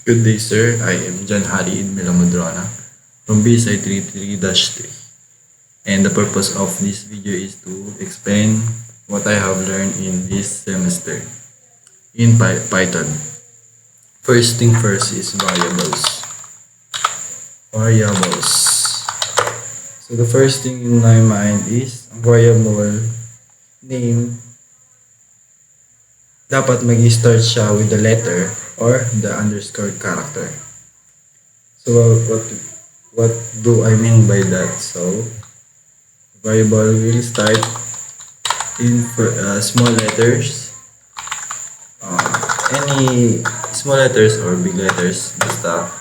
Good day, sir. I am John Hari in Milamodrana from BSI 33-3. And the purpose of this video is to explain what I have learned in this semester in Python. First thing first is variables. Variables. So the first thing in my mind is variable name. Dapat mag-start siya with the letter or the underscore character. So what do I mean by that? So variable will start in small letters. Any small letters or big letters, basta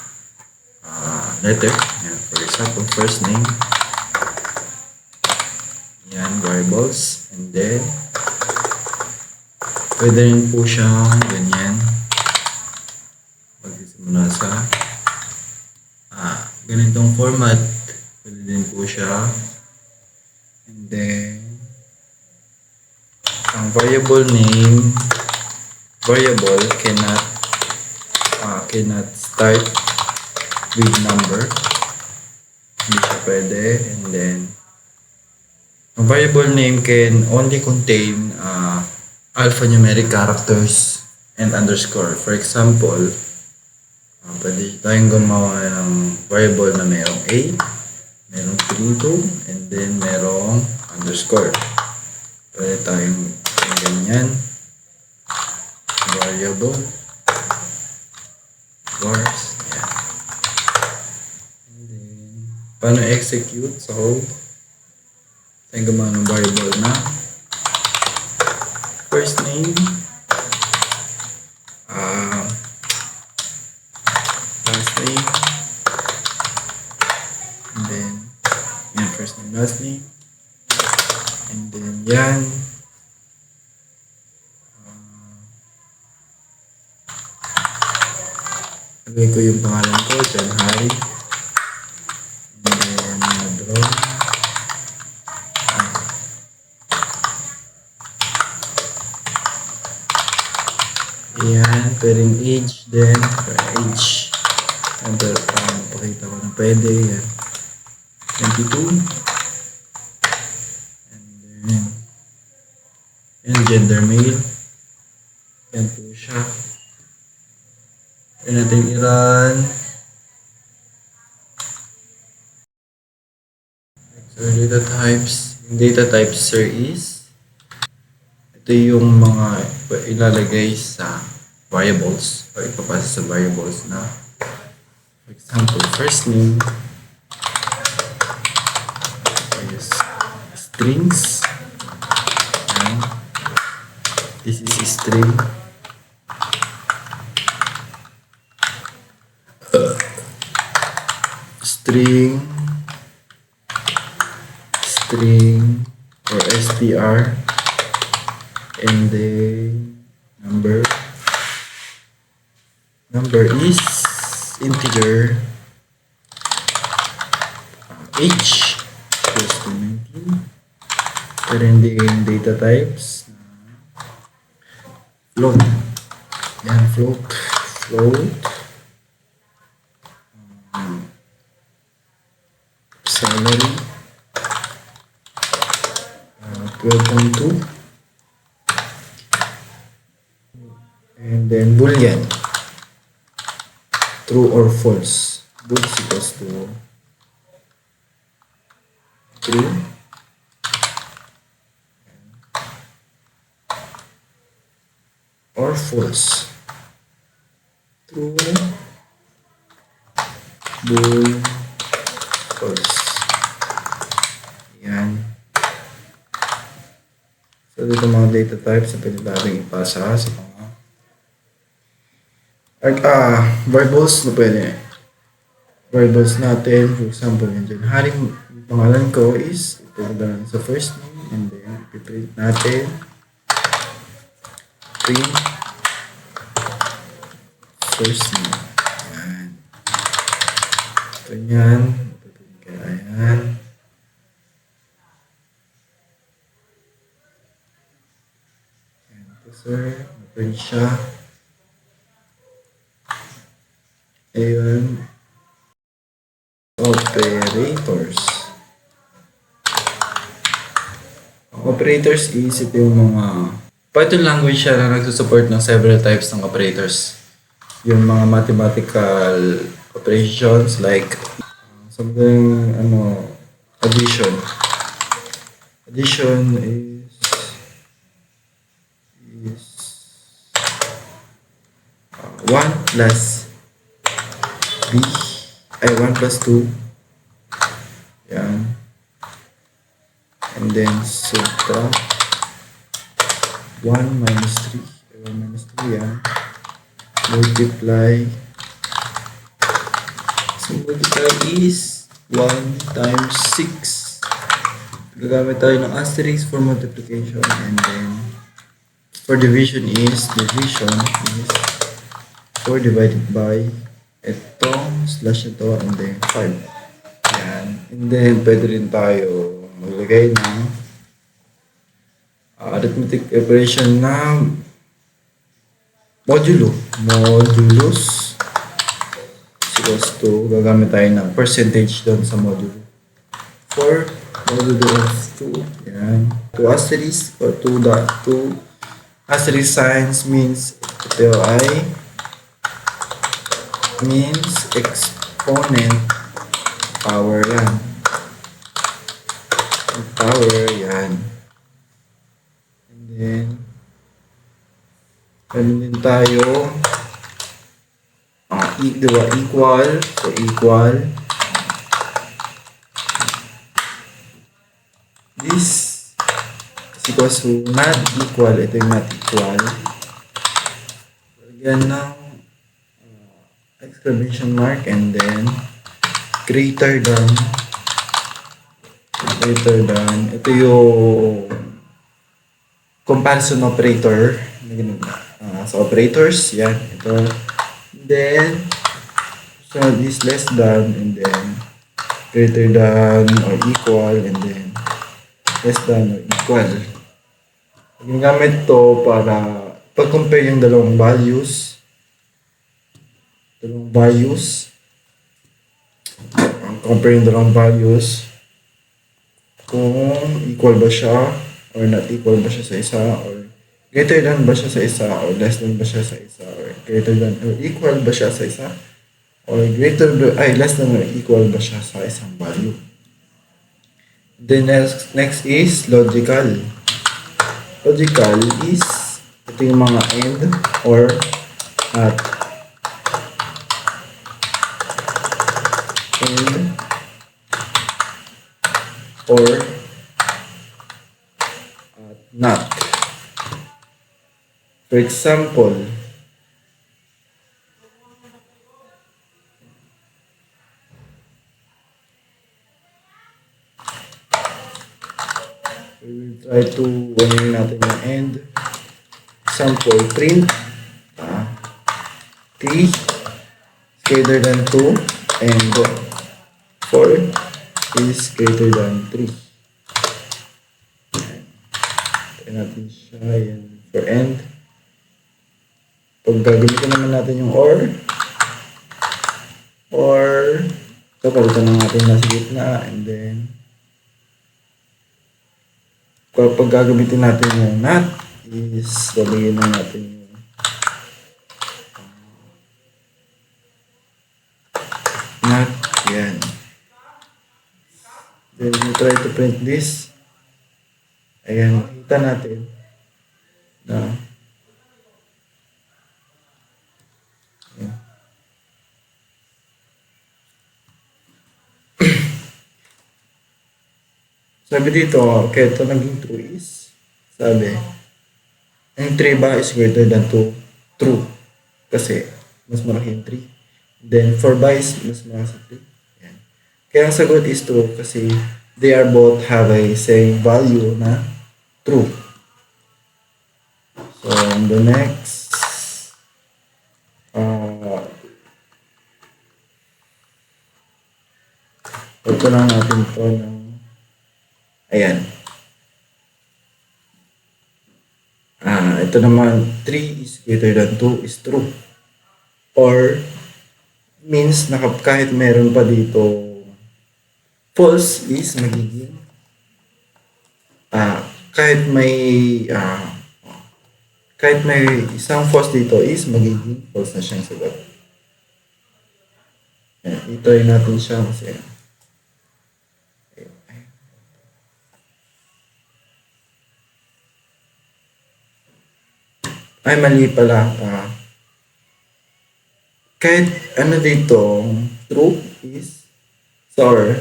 letter. Yan, for example, first name. Yan, variables. And then pwede rin po siyang ganyan. Pagsisimula sa ganitong format. Pwede din po siya. And then ang variable name, variable cannot start with number. Hindi siya pwede. And then ang variable name can only contain alphanumeric characters and underscore. For example, pwede tayong gumawa ng variable na merong A, merong 32, and then merong underscore. Pwede tayong ganyan. Variable. Vars. Yan. And then, paano execute? So, tayong gumawa ng variable na first name, last name, and then yan, first name, last name, and then yan, lagay ko yung pangalan ko, John Hari, and then draw. Ayan, pwedeng age din. For age. Pero pakita ko na pwede. Yan. 22. And then, yan, gender male. Yan po siya. Yan natin i-run. So, data types. Yung data types, sir, is ito yung mga ilalagay sa variables o ipapasa sa variables na, for example, first name is strings, and this is a string, string or str, and then number is integer, age equals to 19, and then data types float, yan, float, salary 12.2, and then boolean, true or false. Bool equals to true or false. True, bool, false. Yan. So dito mga data types na pwede natin ipasa sa mga variables na pwede. Variables natin, for example, yan dyan. Haring pangalan ko is ipagdala sa first name, and then ipiprint natin. Print first name. Ayan. Ganyan. Kaya ayan. Ayan po, sir. Open siya. Ayun. Operators. Operators is ito yung mga Python language siya na nagsusupport ng several types ng operators. Yung mga mathematical operations like something addition. Addition is 1 plus b ay 1 plus 2 yan, and then subtract 1 minus 3 ay 1 minus 3 yan, multiply. So multiply is 1 times 6. Gagamit tayo ng asterisk for multiplication, and then for division is 4 divided by itong slash ito, and then 5. Yan. And then pwede rin tayo maglagay ng arithmetic operation na modulus equals to, gagamit tayo ng percentage doon sa modulo. For modulo of 2, yan, 2 asterisk or 2 asterisk signs means ito ay means exponent power yan. Power yan. And then ganun din tayo diba, equal. So equal this is equals to not equal. Ito yung not equal. Lagyan ng exclamation mark, and then greater than. Ito yung comparison operator. So operators, yan. Ito. Then, so this less than, and then greater than or equal, and then less than or equal. Ginagamit to para pag-compare yung dalawang values. Compare yung dalawang values. Kung equal ba siya or not equal ba siya sa isa, or greater than ba siya sa isa, or less than ba siya sa isa, or greater than or equal ba siya sa isa, or less than or equal ba siya sa isang value. Then next is logical. Logical is ito yung mga and or at. And or not. For example, we will try to natin yung end. Example, print 3 greater than 2 and 4 is greater than 3. Try natin siya. Yan. For end. Pag gagamitin naman natin yung or ito, palitan lang natin nasa gitna, and then pag gagamitin natin yung not is babagyan na natin yung not. Yan. Then we try to print this. Ayan, makita natin na ayan. Sabi dito, okay, ito naging true is, sabi, ang 3 ba is greater than 2? True. Kasi, mas malaki yung 3. Then, 4 ba is mas malaki sa 3. Ayan. Kaya ang sagot is true kasi they are both have a same value na true. So, the next, ito lang natin ito ng, ayan. Ito naman, 3 is greater than 2 is true. Or, means na kahit meron pa dito false is magiging kahit kahit may isang false dito is magiging false na siyang sagot. Yan, i-try natin siya kasi ay mali pala. Kahit ano dito, true is or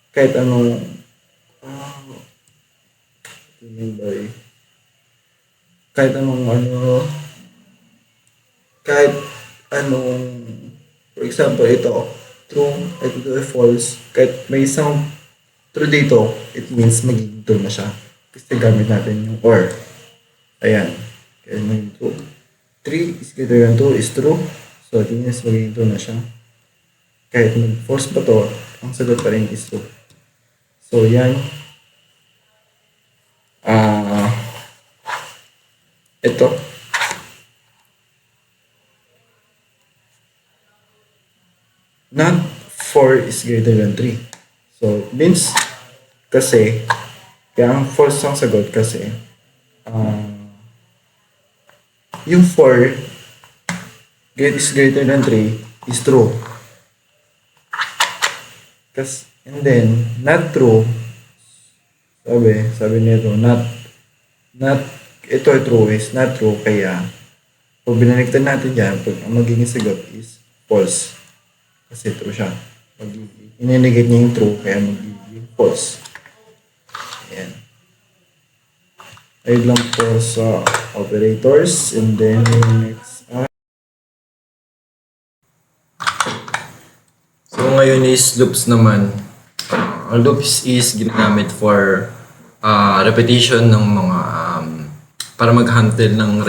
kahit anong kahit anong for example ito true, ito false, kahit may isang true dito, it means magiging true na siya kasi gamit natin yung or. Ayan, kaya magiging true. 3 is greater than 2 is true, so it means magiging true na siya. Kahit mag-false pa to, ang sagot pa rin is true. So, yan. Ito. Not 4 is greater than 3. So, it means, kasi, kaya ang false ang sagot kasi, yung 4 is greater than 3 is true. And then, not true, sabi nito, ito true is not true, kaya, pag binaligtad natin yan, pag ang magiging sagot is false. Kasi true siya. Ininegate niya yung true, kaya magiging false. Ayan. Ayun lang po sa operators, and then next so ngayon is loops naman. Ang loops is ginagamit for repetition ng mga para mag-handle ng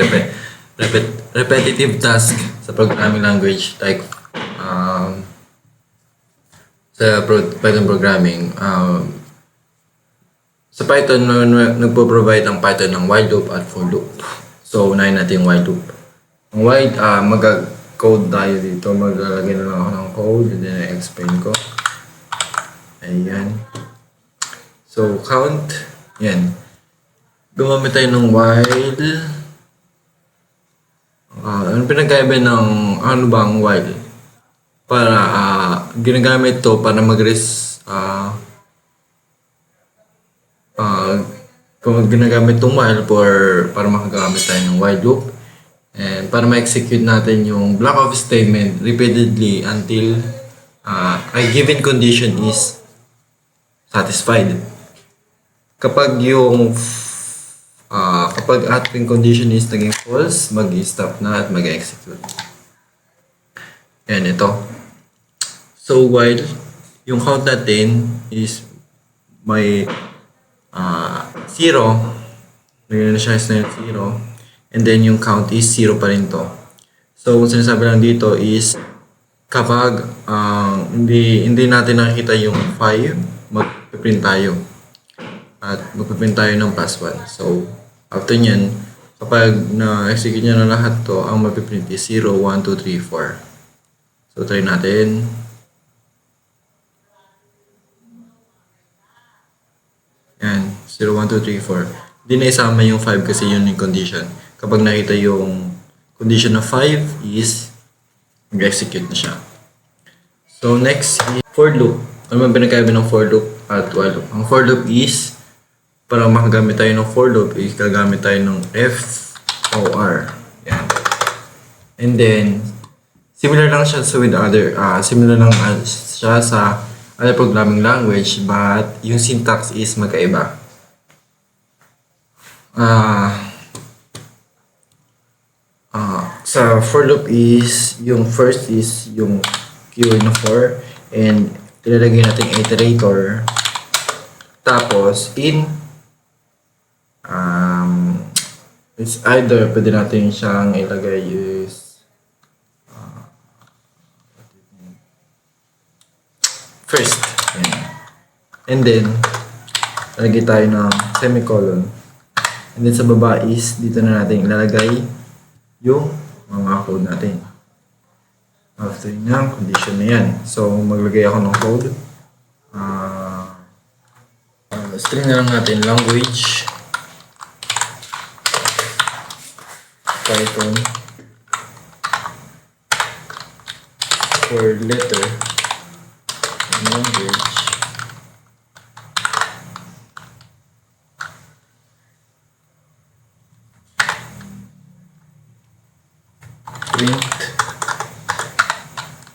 repetitive task sa programming language like sa Python programming. Sa Python, nagpo-provide ang Python ng while loop at for loop. So, unahin natin yung while loop. Ang while, mag-code tayo dito. Maglalagay na lang ako ng code and then i-explain ko. Ayan. So, count. Yan. Gumamit tayo ng while. Ano pinagkaiba ng ano ba ang while? Para ginagamit to para kung ginagamit itong while para makagamit tayo ng while loop and para ma-execute natin yung block of statement repeatedly until a given condition is satisfied. Kapag ating condition is naging false, mag-stop na at mag-execute. Yan, ito. So, while yung count natin is may 0, may initialize na yung 0, and then yung count is 0 pa rin to. So, kung sinasabi lang dito is kapag hindi natin nakikita yung 5, magpiprint tayo. At magpiprint tayo ng +1. So, after nyan, kapag na-execute nyo na lahat to, ang magpiprint is 0, 1, 2, 3, 4. So, try natin. Yan, 0, 1, 2, 3, 4. Hindi na isama yung 5 kasi yun yung condition. Kapag nakita yung condition ng 5 is mag-execute na siya. So, next is for loop. Ano man pinagkaiba ng for loop at while loop? Ang for loop is, para makagamit tayo ng for loop, is gagamit tayo ng FOR. Yan. And then, similar lang siya sa other programming language, but yung syntax is magkaiba. Sa for loop is, yung first is yung keyword na for, and ilalagay natin iterator. Tapos, it's either pwede natin siyang ilagay is first. And then, lagay tayo ng semicolon. And then sa baba is, dito na natin ilalagay yung mga code natin. after ng condition na yan. So, maglagay ako ng code. String na lang natin language Python for letter language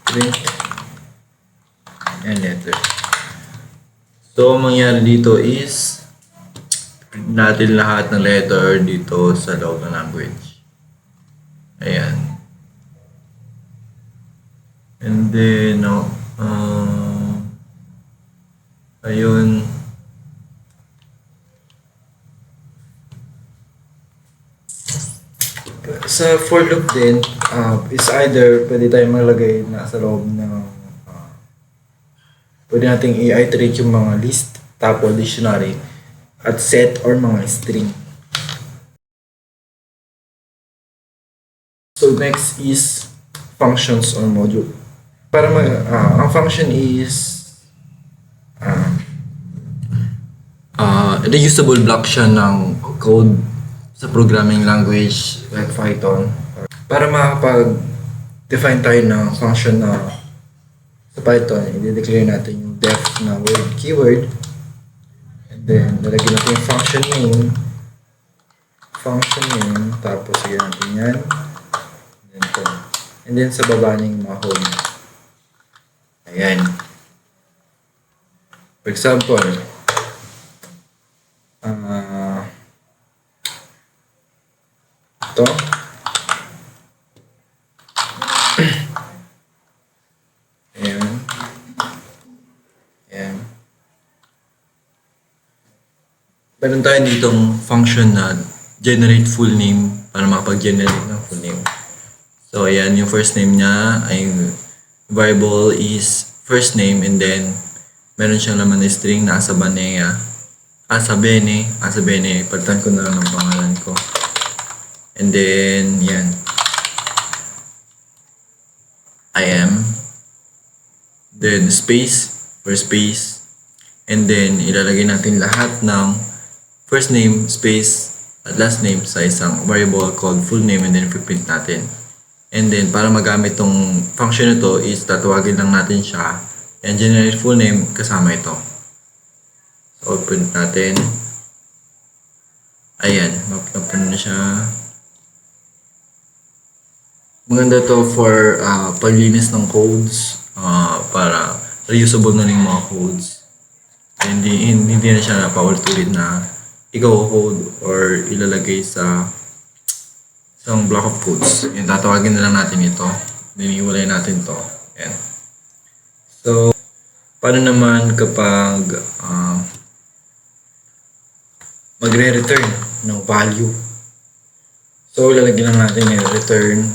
print and letter. So, ang mangyari dito is print natin lahat ng letter dito sa loob ng language. Ayan. And then, ayun. Sa for loop din, is either pwede tayong maglagay na sa loob ng pwede nating i-iterate yung mga list, tapos dictionary, at set or mga string. So next is functions or module. Para ang function is reusable block siya ng code sa programming language like Python. Para makapag-define tayo ng function na sa Python, i-declare natin yung def na word keyword, and then lalagyan natin yung function name, tapos lagyan natin yan, and then sa baba niya yung mga home. Ayan. For example, ito. Meron tayo ditong function na generate full name para makapag-generate ng full name. So, ayan, yung first name niya ay variable is first name, and then meron siyang laman na string na Asabene, palitan ko na lang ng pangalan ko. And then, yan. I am. Then, space, first space. And then, ilalagay natin lahat ng first name, space, at last name sa isang variable called full name, and then print natin. And then, para magamit tong function na to is tatawagin lang natin siya and generate full name kasama ito. So, print natin. Ayan, mapapano na siya. Maganda to for paglinis ng codes, para reusable na yung mga codes. Hindi na siya napaulit-ulit na ikaw code or ilalagay sa isang block of codes. Yung tatawagin na lang natin ito. Diniwalay natin to. Ayan. So, paano naman kapag magre-return ng value? So, lalagyan lang natin yung return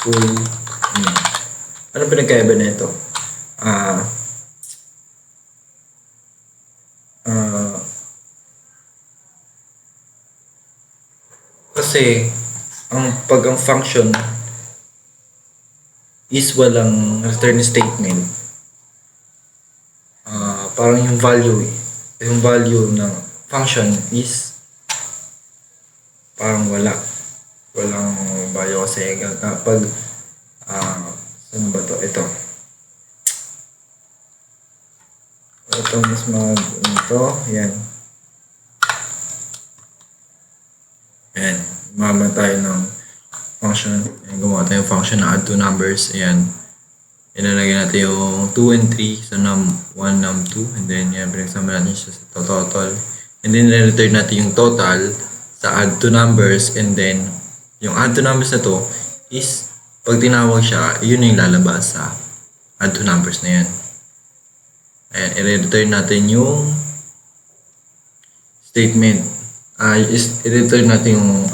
full name. Ano pinagkaiba na ito? Kasi pag ang function is walang return statement, parang yung value ng function is parang walang value kasi kapag saan ba to? Ito mas yan. Ayan, gumawa tayo ng function. Ayan, gumawa tayo ng function na add two numbers. Ayan, ilalagay natin yung 2 and 3 sa num1, num2, and then yan, pinagsama natin siya sa total. And then, return natin yung total sa add two numbers, and then, yung add two numbers na to is, pag tinawag siya, yun yung lalabas sa add two numbers na yan. Ayan, i-return natin yung statement. I-return natin yung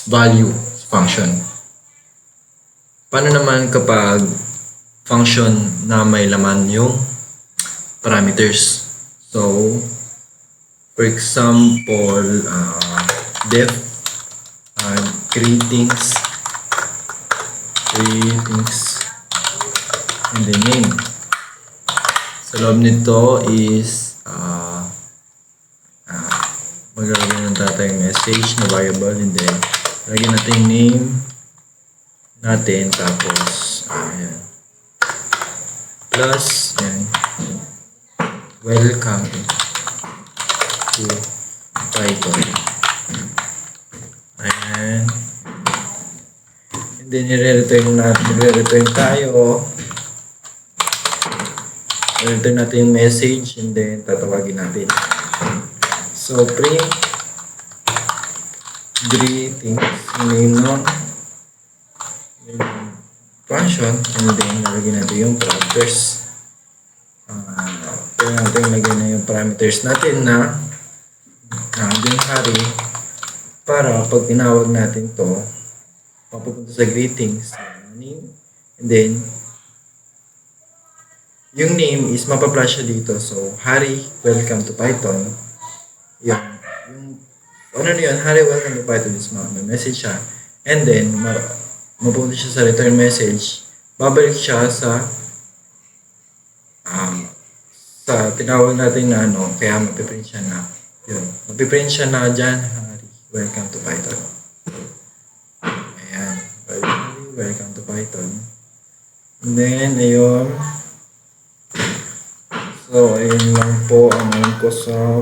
value function. Paano naman kapag function na may laman yung parameters? So, for example, def greetings greetings, and then name. Sa loob nito is maglalagay ng tayong message na variable, and then lagyan natin yung name natin, tapos ayan, plus yan, welcome to Python. Ayan. And then i-return tayo. I-return natin yung message, and then tatawagin natin. So print greetings, name ng function, and then nalagyan natin yung parameters. Kaya natin lagyan na yung parameters natin na yung Harry, para pag tinawag natin to, papupunta sa greetings, name, and then yung name is mapa-flash siya dito. So Harry, welcome to Python. Yung Harry, welcome to Python is may message siya, and then mapunta siya sa return message, babalik siya sa tinawag natin na kaya mapiprint siya na yun. Mapiprint siya na dyan, Harry, welcome to Python. Ayan, Harry, welcome to Python. And then, ayun. So, ayun lang po ang alam ko sa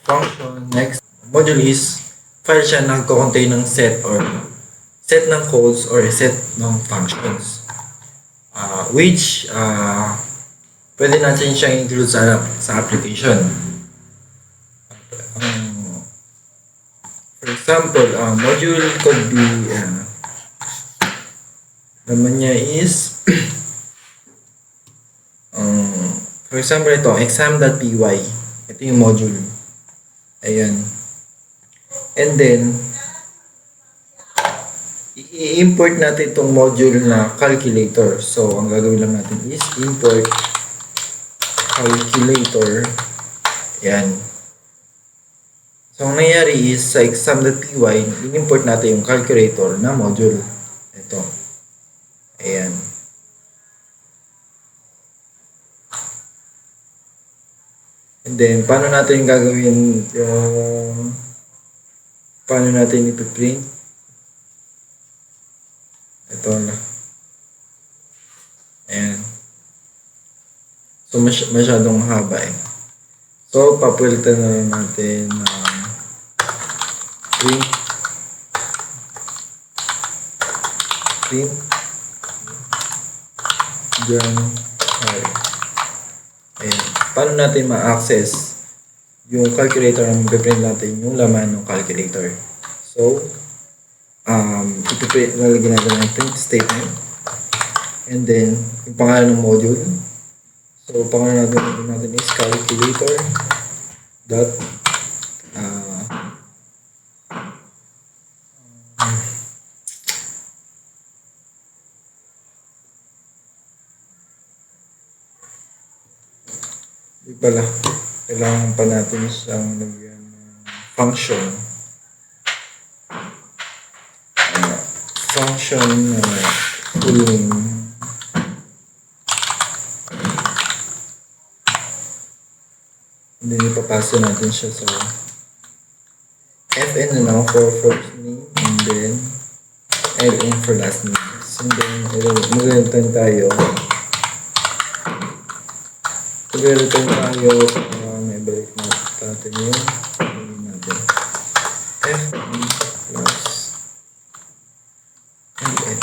function. Next module is file siya na nagko-contain ng set ng codes or set ng functions, which pwede natin siyang include sa application. For example, module could be naman niya is for example, ito exam.py. Ito yung module. Ayan. And then i-import natin itong module na calculator. So, ang gagawin lang natin is import calculator. Ayan. So, ang nangyari is sa exam.py, in-import natin yung calculator na module. Ito. Ayan. And then, paano natin gagawin paano natin ipiprint? Ito na. Ayan. So, masyadong haba eh. So, papalitan na lang natin print John Harry. Ayan. Paano natin ma-access yung calculator na mag-print natin yung laman ng calculator? So, lalagyan natin ng print statement, and then yung pangalan ng module. So pangalan natin is calculator dot di pala, kailangan pa natin siyang lagyan ng function. Function full name. And then ipapasa natin siya sa fn na lang for first name, and then ln for last name. And then mag-return tayo. May balik natin yung natin fn plus ln.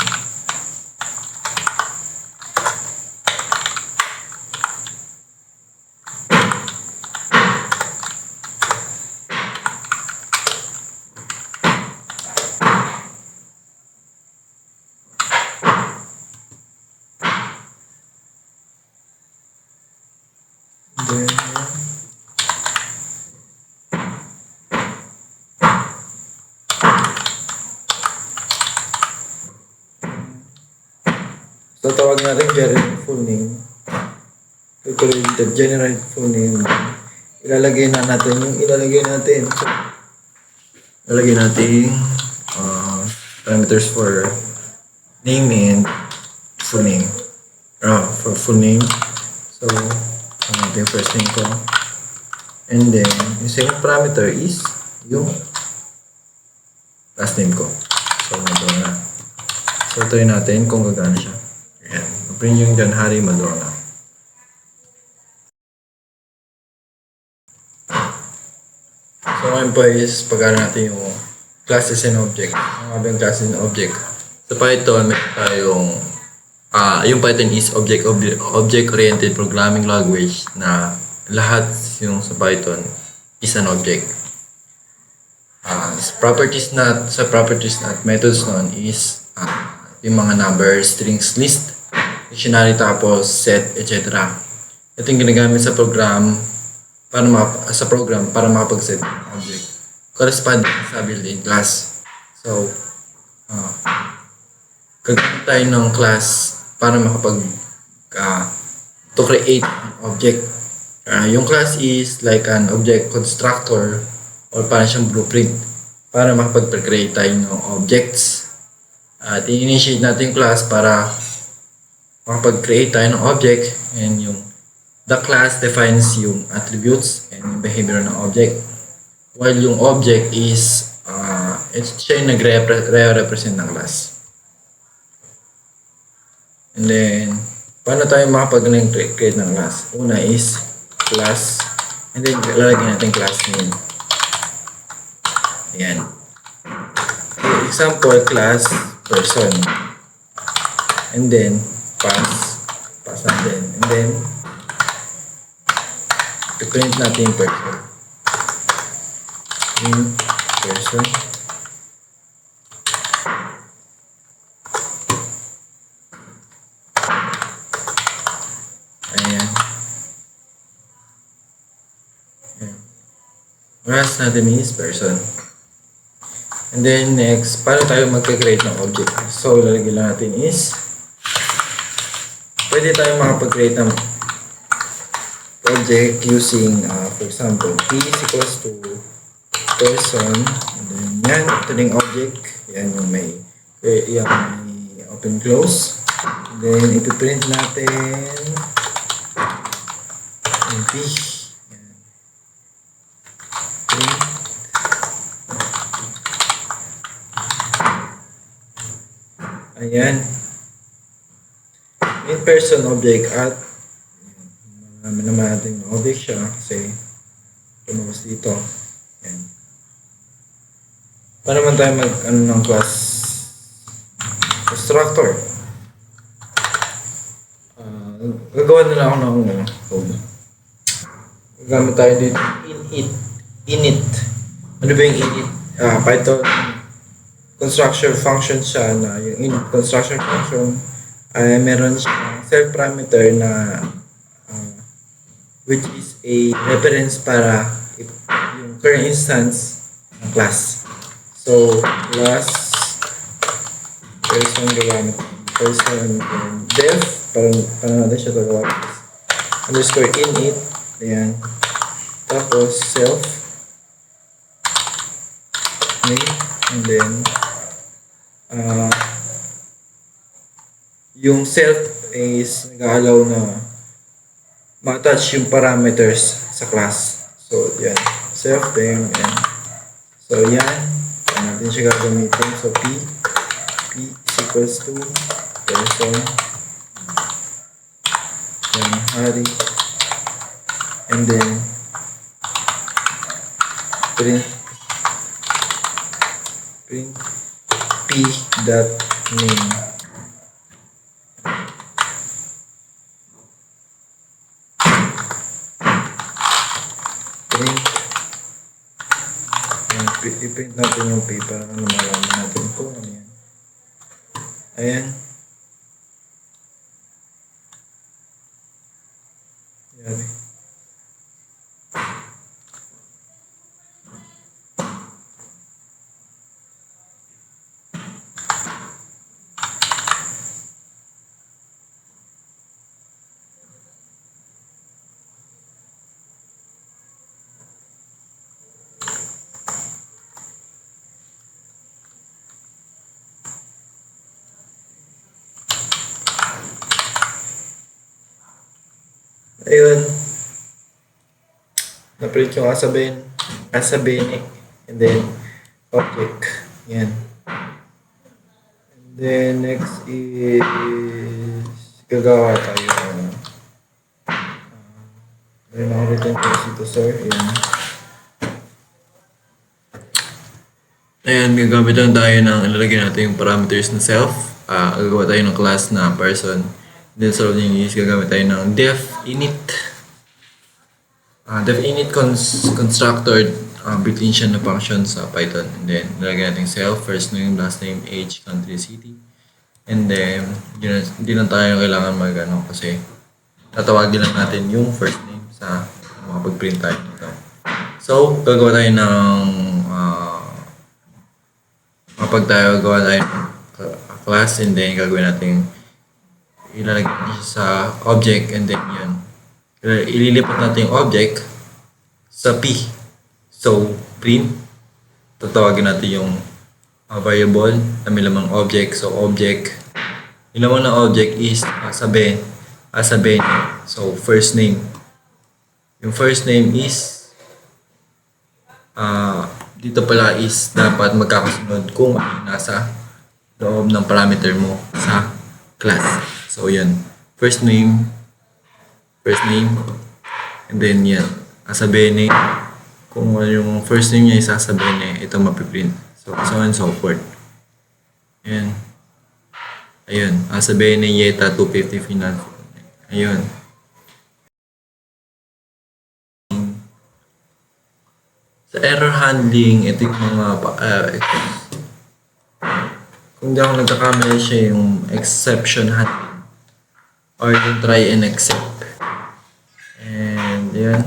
Then, so tawag natin generate full name. Calculated generate full name. Ilalagay natin. So, ilalagay natin parameters for name and full name. For full name. So, ito yung first name ko. And then, yung second parameter is yung last name ko. So, madraw na. So, try natin kung gagana siya. Ayan. Print yung John Harry, madraw na. So, ngayon po is pag-ano natin yung classes and object. Ang mga classes and object. Sa Python, meron tayong yung Python is object-oriented programming language na lahat yung sa Python is an object. Sa properties na methods nun is yung mga number, strings, list, dictionary, tapos set, etc. Ito yung ginagamit sa program para makapag-set ng object corresponding sa built-in class. So, gagamit tayo ng class para to create an object. Yung class is like an object constructor or parang siyang blueprint para makapag-create tayo ng objects. At i-initiate natin yung class para makapag-create tayo ng object, and the class defines yung attributes and yung behavior ng object. While yung object is siya yung nagre-represent ng class. And then, paano tayo makapag-create ng class? Una is class, and then lalagyan natin class name. Ayan. For example, class person. And then, pass natin. And then, i-print natin yung person. Print person. Ayan. Class natin is person. And then next, paano tayo mag-create ng object? So, lalagyan lang natin is pwede tayo makapag-create ng object using, for example, p is equals to person. And then yan, ito na yung object. Yan yung may open close. And then ipiprint natin yung p. Yan. Print. Ayan. In person object at marami naman natin object siya kasi lumabas dito. Ayan. Paano naman tayo ng class constructor? Gagawa na lang ako ng code. Gagamit tayo dito init. Ano ba yung init? Python construction function siya na yung init construction function ay meron siyang self parameter na which is a reference para yung current instance ng class. So, class person gagamit person def para natin siya gagawin underscore init. Ayan. Tapos self name, and then yung self is nag-allow na ma-attach yung parameters sa class. So, yan. Self, then, yan. So, yan. Saan natin siya gagamitin? So, p is equals to person, then, Harry, and then, print p dot name. I-print natin yung p para malaman natin kung ano yan. Ayan. Yan. Ayun, na-print yung asabene, and then object. Yan. And then next is gagawa tayo ng meron ako written course dito, sir. Ayan. Ayan, gagamit lang tayo ng ilalagay natin yung parameters ng self. Gagawa tayo ng class na person. Then sa loob niya is gagamit tayo ng def init. Def init constructor, built-in siya na function sa Python. And then nilagay natin self, first name, last name, age, country, city. And then hindi lang tayo kailangan mag-ano kasi tatawagin lang natin yung first name sa makapag-print tayo nito. So, gagawa tayo ng gawa tayo ng class, and then gagawin natin ilalagay natin siya sa object, and then yun. Ililipat natin yung object sa P. So, print. Tatawagin natin yung variable na may lamang object. So, object. Yung lamang ng object is asabe. So, first name. Yung first name is dito pala is dapat magkakasunod kung ano nasa loob ng parameter mo sa class. So, yan. First name, and then yan. Asabene. Kung yung first name niya is asabene, ito mapiprint. So on and so forth. Ayan. Ayun. Asabene yeta 250 final. Ayun. Sa error handling, ito yung mga kung di ako nagkakamali siya yung exception handling or yung try and accept. And yan.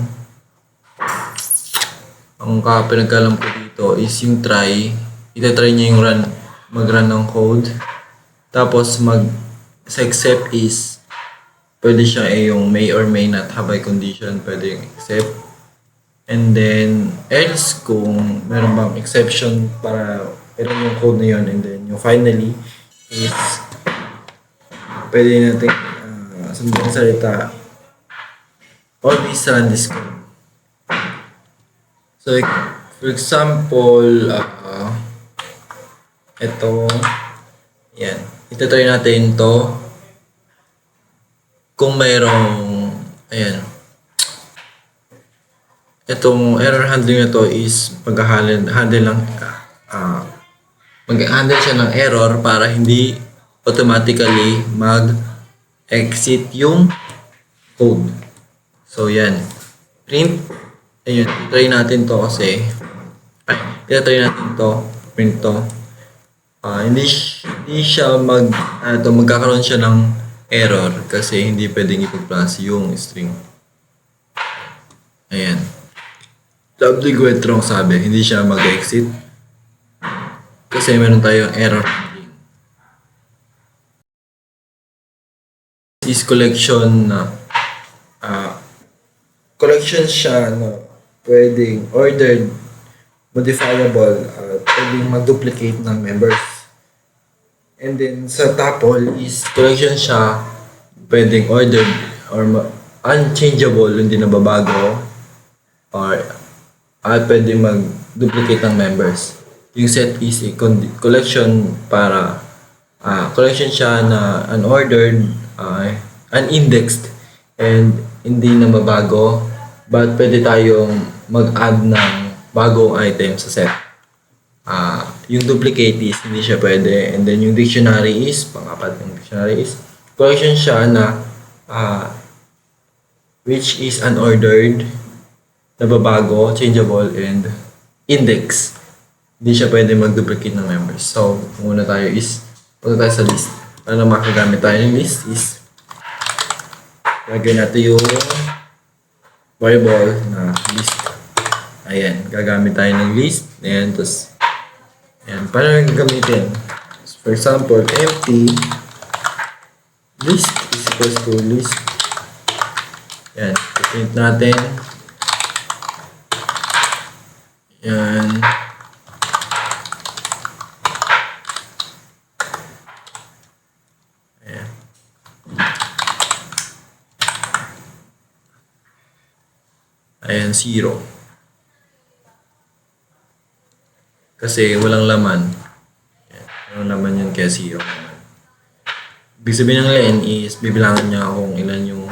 Ang pinagkalam ko dito is yung try. Itatry niya yung mag-run ng code. Tapos sa accept is pwede siya yung may or may not have a condition. Pwede yung accept. And then else kung meron bang exception para meron yung code na yun. And then yung finally is pwede natin sa salita always run this code. So for example ito yan, itatry natin to kung mayroong ayan, itong error handling na to is mag-handle siya ng error para hindi automatically mag-exit yung code. So yan, print. Ayun, try natin to kasi try natin to, print to. Hindi siya magkakaroon siya ng error kasi hindi pwedeng ipag-plus yung string. Ayan. Subsequent wrong sabi, hindi siya mag-exit kasi meron tayong error handling. Is collection na collection siya na pwedeng ordered, modifiable, pwedeng mag-duplicate ng members. And then sa tuple is collection siya pwedeng ordered or unchangeable, hindi nababago, or pwedeng mag-duplicate ng members. Yung set is a collection para collection siya na unordered, unindexed, and hindi na mabago, but pwede tayong mag-add ng bagong item sa set. Yung duplicate is hindi siya pwede, and then yung dictionary is pang-apat yung dictionary is collection siya na which is unordered, nababago, changeable, and index. Hindi siya pwede mag-duplicate ng members. So, muna tayo is punta tayo sa list. Para makagamit tayo ng list is lagyan natin yung variable na list. Ayan, gagamit tayo ng list. Ayan, tapos ayan, paano yung gagamitin? For example, empty list is equals to list. Ayan, print natin. Ayan. Ayan. Ayan, 0. Kasi walang laman. Ayan, walang laman yun kaya 0. Ibig sabihin ng len is bibilangan niya kung ilan yung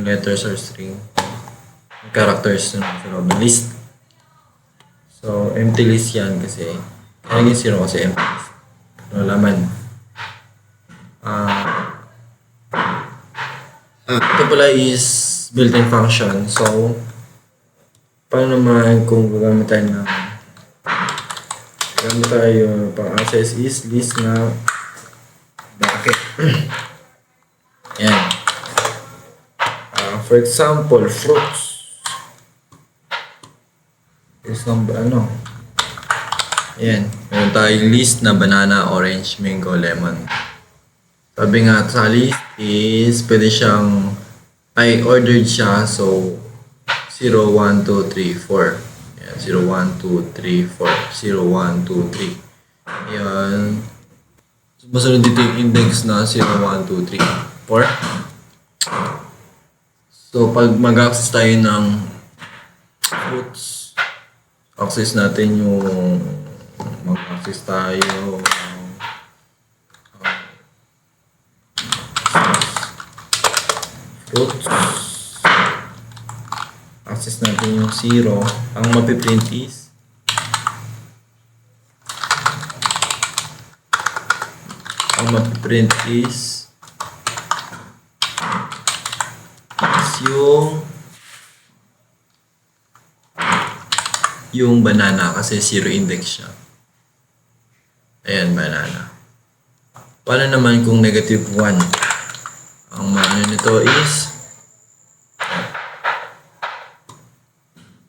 letters or string, yung characters na sa loob ng list. So, empty list yan kasi kaya naging 0 kasi empty list. Walang laman. Ito pala is built-in function. So, paano naman kung gagamit tayo pang-access is list na bracket. Yan. For example, fruits. Yan. Meron tayong list na banana, orange, mango, lemon. Sabi nga sa list is pwede siyang ordered siya. So, 0, 1, 2, 3, 4. Yan. 0, 1, 2, 3, 4. 0, 1, 2, 3. Yan. Masunod dito yung index na 0, 1, 2, 3, 4. So, pag mag-access tayo ng fruits, access natin yung mag-access tayo fruits. Access natin yung 0. Ang mapiprint is yung banana kasi 0 index siya. Ayan, banana. Paano naman kung negative 1? Ang maano nito is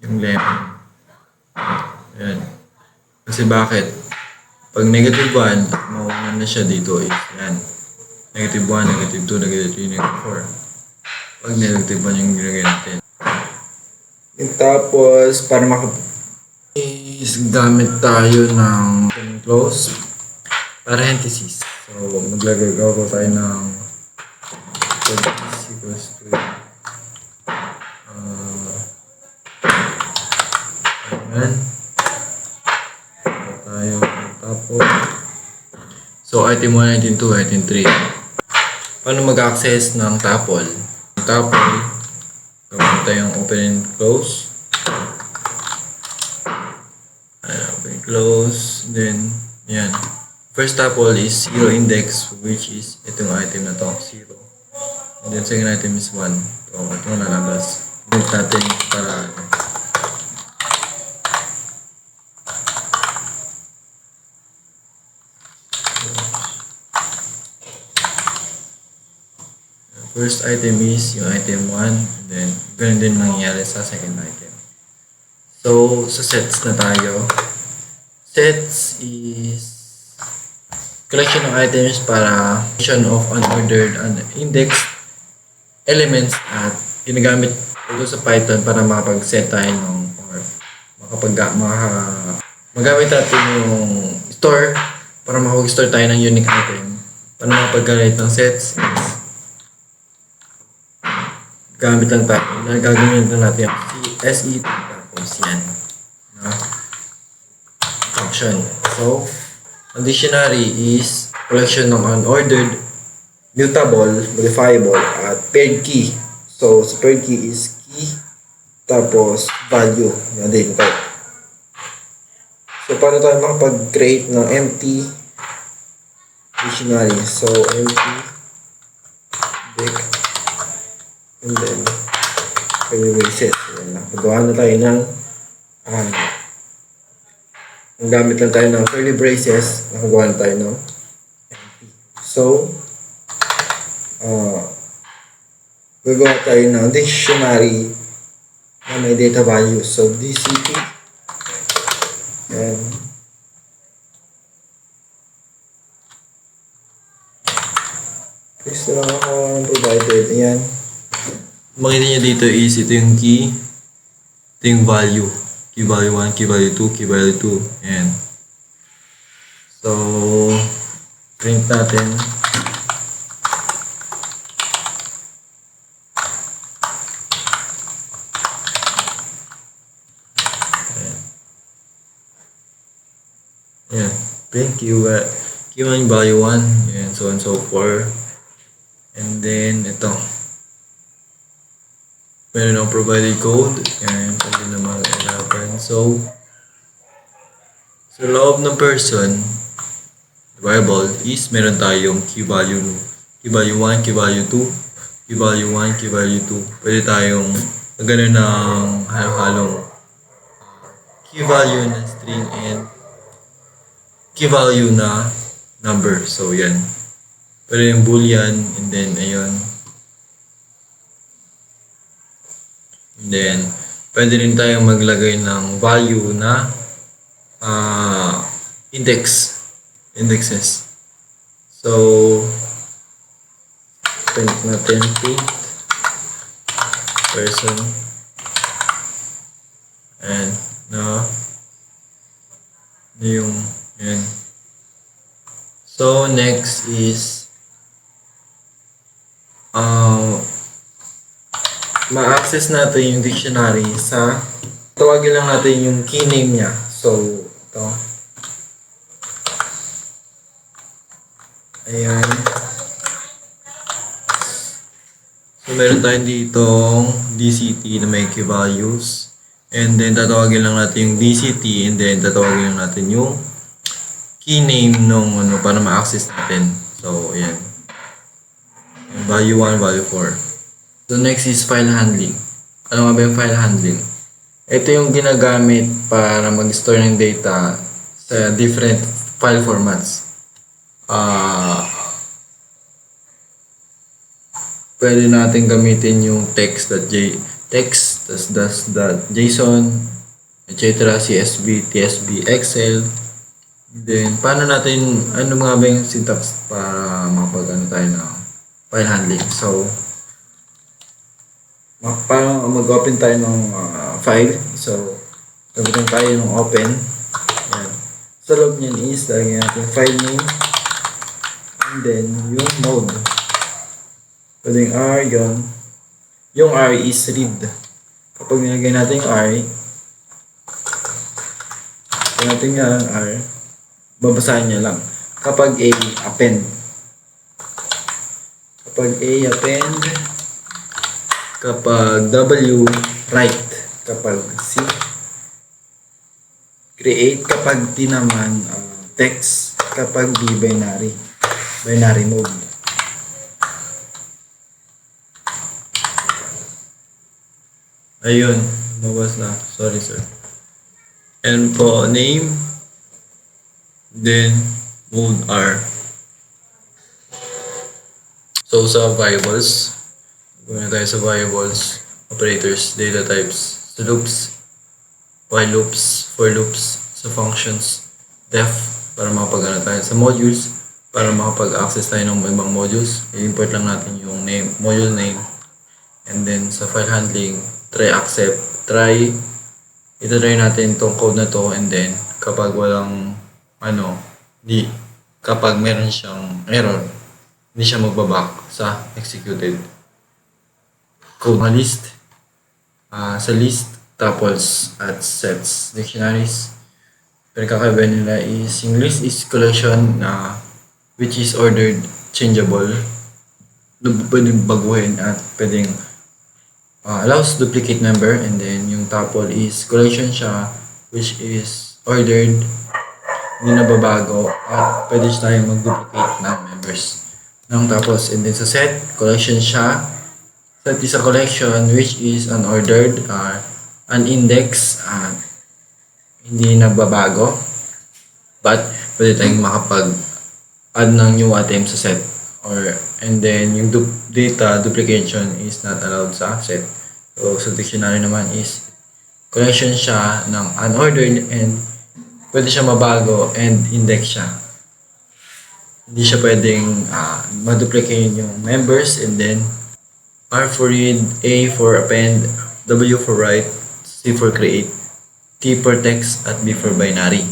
yung lemon. Ayan. Kasi bakit? Pag negative 1, mauna na siya dito is yan. Negative 1, negative 2, negative 3, negative 4. Pag negative 1 yung ginagay natin. And tapos, para gamit tayo ng close parenthesis. So, maglagay ko tayo ng equals to ayan. Tayo tapos. So, item 1, item 2, item 3. Paano mag-access ng tuple? Tuple, gawin tayong open and close. Open, close, then, yan. First tuple is 0 index, which is itong item na to, 0. And then second item is 1. So, ito lalabas. Print natin para first item is yung item 1, and then ganun din nangyayari sa second item. So, sa sets na tayo. Sets is collection of items para collection of unordered and indexed elements at ginagamit ito sa Python para makapag-set tayo ng or magamit natin yung store para makapag-store tayo ng unique item. Para makapag-create ng sets gamit lang tayo. Gagawin lang natin yung SE tapos yan. Function. So, ang dictionary is collection ng unordered, mutable, modifiable, at paired key. So, sa paired key is key, tapos value. Yan din ito. So, paano tayo makapag-create ng empty dictionary? So, empty deck, and then curly braces. Pagawa na tayo ng ang gamit lang tayo ng curly braces, nakagawa na tayo ng empty. So, gagawa tayo ng dictionary na may data value. So, DCT and please lang ako ng provided. Ayan. Makita nyo dito is ito yung key, ito yung value. Key value 1, key value 2, key value 2. Ayan. So, print natin. Yan. Print Q1 value 1, and so on and so forth. And then, ito. Meron ng provided code, and pwede naman i-open. So, sa loob ng person, variable is meron tayong key value 1, key value 2, key value 1, key value 2. Pwede tayong gano'n ng halo-halong key value na string and key value na number. So, yan. Pwede yung boolean, and then, ayun. And then, pwede rin tayong maglagay ng value na indexes. So, print natin print person and na yung yan. So, next is ma-access natin yung dictionary sa tawagin lang natin yung key name niya. So, ito. Ayan. So, meron tayong ditong DCT na may key values. And then, tatawagin lang natin yung DCT, and then tatawagin lang natin yung key name nung para ma-access natin. So, ayan. Value 1, value 4. So, next is file handling. Ano nga ba yung file handling? Ito yung ginagamit para mag-store ng data sa different file formats. Pwede natin gamitin yung text.json, etc., CSV, TSV, Excel. Then, paano natin, ano nga ba yung syntax para makapag-ano tayo ng file handling? So, parang mag-open tayo ng file. So, gamitin tayo ng open. Ayan. Sa loob niyan is, lagyan natin file name. And then, yung mode. Pwedeng R, yun. Yung R is read. Kapag nilagay natin yung R, natin yung R, babasahin niya lang. Kapag A, append. Kapag A, append. Kapag W, write. Kapag C, create. Kapag T naman, text. Kapag D, binary mode. Ayun, mabas na. Sorry, sir. And po, name, then mode R. So, sa variables, gawin na tayo sa variables, operators, data types, sa loops, while loops, for loops, sa functions, def, para makapag-ano tayo sa modules, para makapag-access tayo ng ibang modules, i-import lang natin yung name, module name, and then sa file handling, try accept, ito-try natin itong code na to, and then kapag walang kapag meron siyang error, hindi siya magbaback sa executed code. List, sa list, tuples at sets, dictionaries. Pinagkakaiba nila is yung list is collection which is ordered changeable, pwedeng baguhin at pwedeng allows duplicate member, and then yung tuple is collection siya which is ordered, hindi nababago, at pwede siya tayong mag-duplicate ng members ng tuples. And then sa set, collection siya. Set is a collection which is unordered, unindex, hindi nagbabago, but pwede tayong makapag-add ng new item sa set. And then yung data duplication is not allowed sa set. So sa dictionary naman is collection siya ng unordered, and pwede siya mabago and index siya. Hindi siya pwedeng ma-duplicate yung members. And then R for read, A for append, W for write, C for create, T for text, at B for binary.